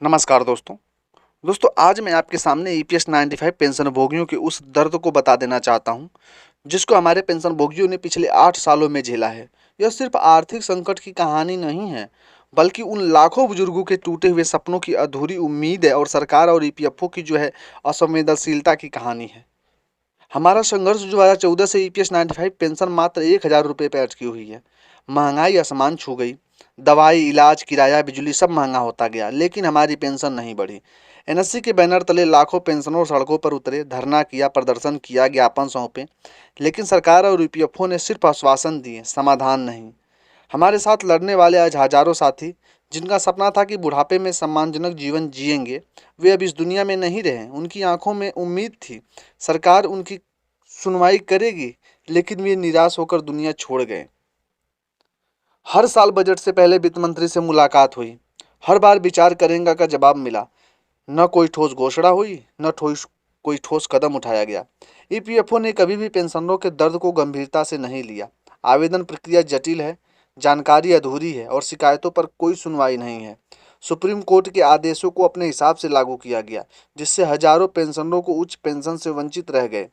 नमस्कार दोस्तों आज मैं आपके सामने ईपीएस 95 पेंशन भोगियों के उस दर्द को बता देना चाहता हूं जिसको हमारे पेंशन भोगियों ने पिछले 8 सालों में झेला है। यह सिर्फ आर्थिक संकट की कहानी नहीं है, बल्कि उन लाखों बुजुर्गों के टूटे हुए सपनों की अधूरी उम्मीद है और सरकार और ईपीएफओ की जो है असंवेदनशीलता की कहानी है। हमारा संघर्ष जो 2014 से ईपीएस 95 पेंशन मात्र 1,000 रुपये पर अटकी हुई है। महंगाई आसमान छू गई। दवाई, इलाज, किराया, बिजली सब महंगा होता गया, लेकिन हमारी पेंशन नहीं बढ़ी। एनएससी के बैनर तले लाखों पेंशनर सड़कों पर उतरे, धरना किया, प्रदर्शन किया, ज्ञापन सौंपे, लेकिन सरकार और ईपीएफओ ने सिर्फ आश्वासन दिए, समाधान नहीं। हमारे साथ लड़ने वाले आज हजारों साथी, जिनका सपना था कि बुढ़ापे में सम्मानजनक जीवन जिएंगे, वे अब इस दुनिया में नहीं रहे। उनकी आंखों में उम्मीद थी, सरकार उनकी सुनवाई करेगी, लेकिन वे निराश होकर दुनिया छोड़ गए। हर साल बजट से पहले वित्त मंत्री से मुलाकात हुई। हर बार विचार करेंगे का जवाब मिला। न कोई ठोस घोषणा हुई, न कोई ठोस कदम उठाया गया। ईपीएफओ ने कभी भी पेंशनरों के दर्द को गंभीरता से नहीं लिया। आवेदन प्रक्रिया जटिल है, जानकारी अधूरी है और शिकायतों पर कोई सुनवाई नहीं है। सुप्रीम कोर्ट के आदेशों को अपने हिसाब से लागू किया गया, जिससे हजारों पेंशनरों को उच्च पेंशन से वंचित रह गए।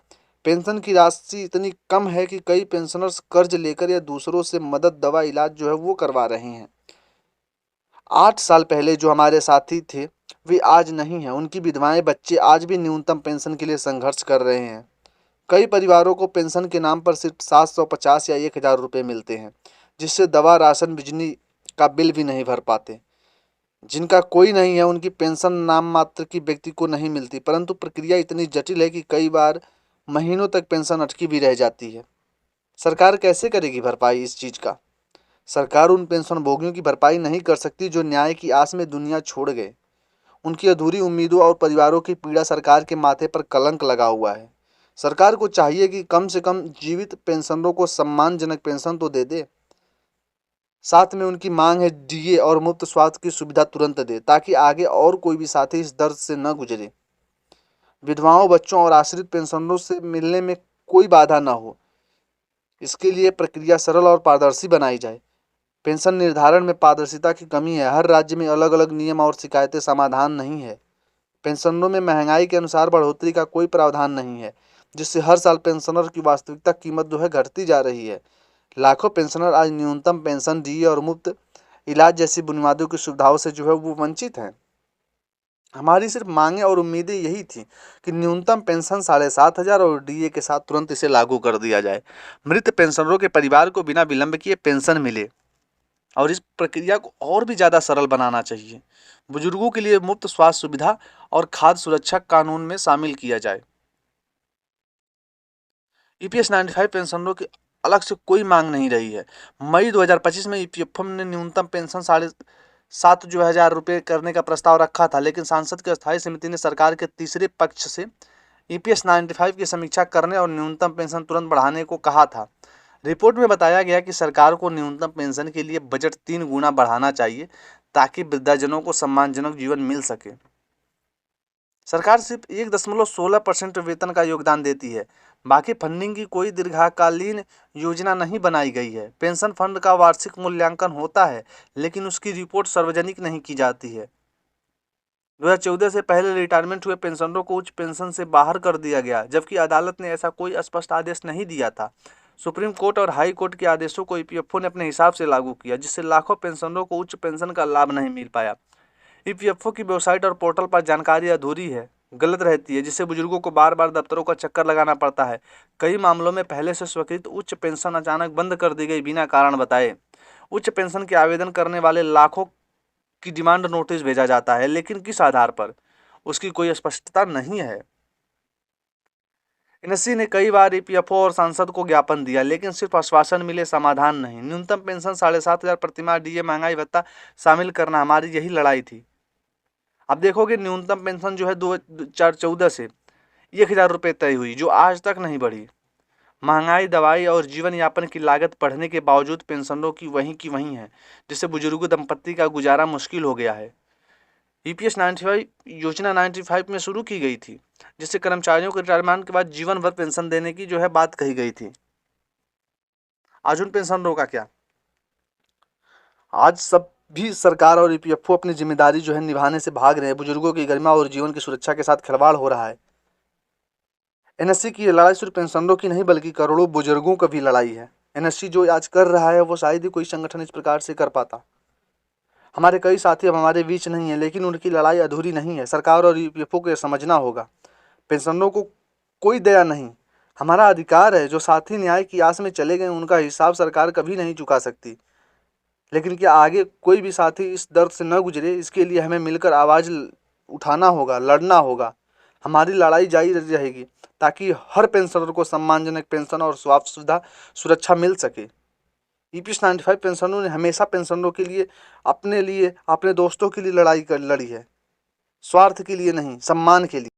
पेंशन की राशि इतनी कम है कि कई पेंशनर्स कर्ज लेकर या दूसरों से मदद, दवा, इलाज जो है वो करवा रहे हैं। 8 साल पहले जो हमारे साथी थे, वे आज नहीं हैं। उनकी विधवाएं, बच्चे आज भी न्यूनतम पेंशन के लिए संघर्ष कर रहे हैं। कई परिवारों को पेंशन के नाम पर सिर्फ 750 या 1,000 रुपये मिलते हैं, जिससे दवा, राशन, बिजली का बिल भी नहीं भर पाते। जिनका कोई नहीं है, उनकी पेंशन नाम मात्र की व्यक्ति को नहीं मिलती, परंतु प्रक्रिया इतनी जटिल है कि कई बार महीनों तक पेंशन अटकी भी रह जाती है। सरकार कैसे करेगी भरपाई इस चीज़ का? सरकार उन पेंशन भोगियों की भरपाई नहीं कर सकती जो न्याय की आस में दुनिया छोड़ गए। उनकी अधूरी उम्मीदों और परिवारों की पीड़ा सरकार के माथे पर कलंक लगा हुआ है। सरकार को चाहिए कि कम से कम जीवित पेंशनरों को सम्मानजनक पेंशन तो दे दे। साथ में उनकी मांग है डीए और मुफ्त स्वास्थ्य की सुविधा तुरंत दे, ताकि आगे और कोई भी साथी इस दर्द से न गुजरे। विधवाओं, बच्चों और आश्रित पेंशनरों से मिलने में कोई बाधा न हो, इसके लिए प्रक्रिया सरल और पारदर्शी बनाई जाए। पेंशन निर्धारण में पारदर्शिता की कमी है। हर राज्य में अलग अलग नियम और शिकायतें समाधान नहीं है। पेंशनों में महंगाई के अनुसार बढ़ोतरी का कोई प्रावधान नहीं है, जिससे हर साल पेंशनर की वास्तविकता कीमत जो है घटती जा रही है। लाखों पेंशनर आज न्यूनतम पेंशन, डीए और मुफ्त इलाज जैसी बुनियादों की सुविधाओं से जो है वो वंचित हैं। हमारी सिर्फ मांगे और उम्मीदें यही थी कि न्यूनतम पेंशन 7,500 और डीए के साथ तुरंत इसे लागू कर दिया जाए। मृत पेंशनरों के परिवार को बिना विलंब किए पेंशन मिले और इस प्रक्रिया को और भी ज़्यादा सरल बनाना चाहिए। बुजुर्गों के लिए मुफ्त स्वास्थ्य सुविधा और खाद्य सुरक्षा कानून में शामिल किया जाए। ईपीएस 95 पेंशनरों की अलग से कोई मांग नहीं रही है। मई 2025 में ईपीएफओ ने न्यूनतम पेंशन 7,500 रुपये करने का प्रस्ताव रखा था, लेकिन सांसद की अस्थायी समिति ने सरकार के तीसरे पक्ष से ईपीएस 95 की समीक्षा करने और न्यूनतम पेंशन तुरंत बढ़ाने को कहा था। रिपोर्ट में बताया गया कि सरकार को न्यूनतम पेंशन के लिए बजट 3 गुना बढ़ाना चाहिए, ताकि वृद्धाजनों को सम्मानजनक जीवन मिल सके। सरकार सिर्फ 1.16% वेतन का योगदान देती है। बाकी फंडिंग की कोई दीर्घकालीन योजना नहीं बनाई गई है। पेंशन फंड का वार्षिक मूल्यांकन होता है, लेकिन उसकी रिपोर्ट सार्वजनिक नहीं की जाती है। 2014 से पहले रिटायरमेंट हुए पेंशनरों को उच्च पेंशन से बाहर कर दिया गया, जबकि अदालत ने ऐसा कोई स्पष्ट आदेश नहीं दिया था। सुप्रीम कोर्ट और हाई कोर्ट के आदेशों को ईपीएफओ ने अपने हिसाब से लागू किया, जिससे लाखों पेंशनरों को उच्च पेंशन का लाभ नहीं मिल पाया। ईपीएफओ की वेबसाइट और पोर्टल पर जानकारी अधूरी है, गलत रहती है, जिससे बुजुर्गों को बार बार दफ्तरों का चक्कर लगाना पड़ता है। कई मामलों में पहले से स्वीकृत उच्च पेंशन अचानक बंद कर दी गई बिना कारण बताए। उच्च पेंशन के आवेदन करने वाले लाखों की डिमांड नोटिस भेजा जाता है, लेकिन किस आधार पर, उसकी कोई स्पष्टता नहीं है। एनएससी ने कई बार ईपीएफओ और सांसद को ज्ञापन दिया, लेकिन सिर्फ आश्वासन मिले, समाधान नहीं। न्यूनतम पेंशन 7,500 प्रतिमाह, डीए, महंगाई भत्ता शामिल करना, हमारी यही लड़ाई थी। अब देखोगे न्यूनतम पेंशन जो है 2014 से 1,000 रुपये तय हुई, जो आज तक नहीं बढ़ी। महंगाई, दवाई और जीवन यापन की लागत बढ़ने के बावजूद पेंशनरों की वहीं है, जिससे बुजुर्ग दंपत्ति का गुजारा मुश्किल हो गया है। ईपीएस 95 योजना 95 में शुरू की गई थी, जिससे कर्मचारियों को रिटायरमेंट के बाद जीवन भर पेंशन देने की जो है बात कही गई थी। आज उन पेंशनरों का क्या? आज सब भी सरकार और ईपीएफओ अपनी जिम्मेदारी जो है निभाने से भाग रहे हैं। बुजुर्गों की गरिमा और जीवन की सुरक्षा के साथ खिलवाड़ हो रहा है। एनएससी की ये लड़ाई सिर्फ पेंशनरों की नहीं बल्कि करोड़ों बुजुर्गों का भी लड़ाई है। एनएससी जो आज कर रहा है वो शायद ही कोई संगठन इस प्रकार से कर पाता। हमारे कई साथी अब हमारे बीच नहीं है, लेकिन उनकी लड़ाई अधूरी नहीं है। सरकार और ईपीएफओ को यह समझना होगा, पेंशनरों को कोई दया नहीं, हमारा अधिकार है। जो साथी न्याय की आस में चले गए उनका हिसाब सरकार कभी नहीं चुका सकती। लेकिन क्या आगे कोई भी साथी इस दर्द से न गुजरे, इसके लिए हमें मिलकर आवाज़ उठाना होगा, लड़ना होगा। हमारी लड़ाई जारी रहेगी ताकि हर पेंशनर को सम्मानजनक पेंशन और स्वास्थ्य सुविधा सुरक्षा मिल सके। ईपीएस 95 पेंशनरों ने हमेशा पेंशनरों के लिए, अपने दोस्तों के लिए लड़ी है। स्वार्थ के लिए नहीं, सम्मान के लिए।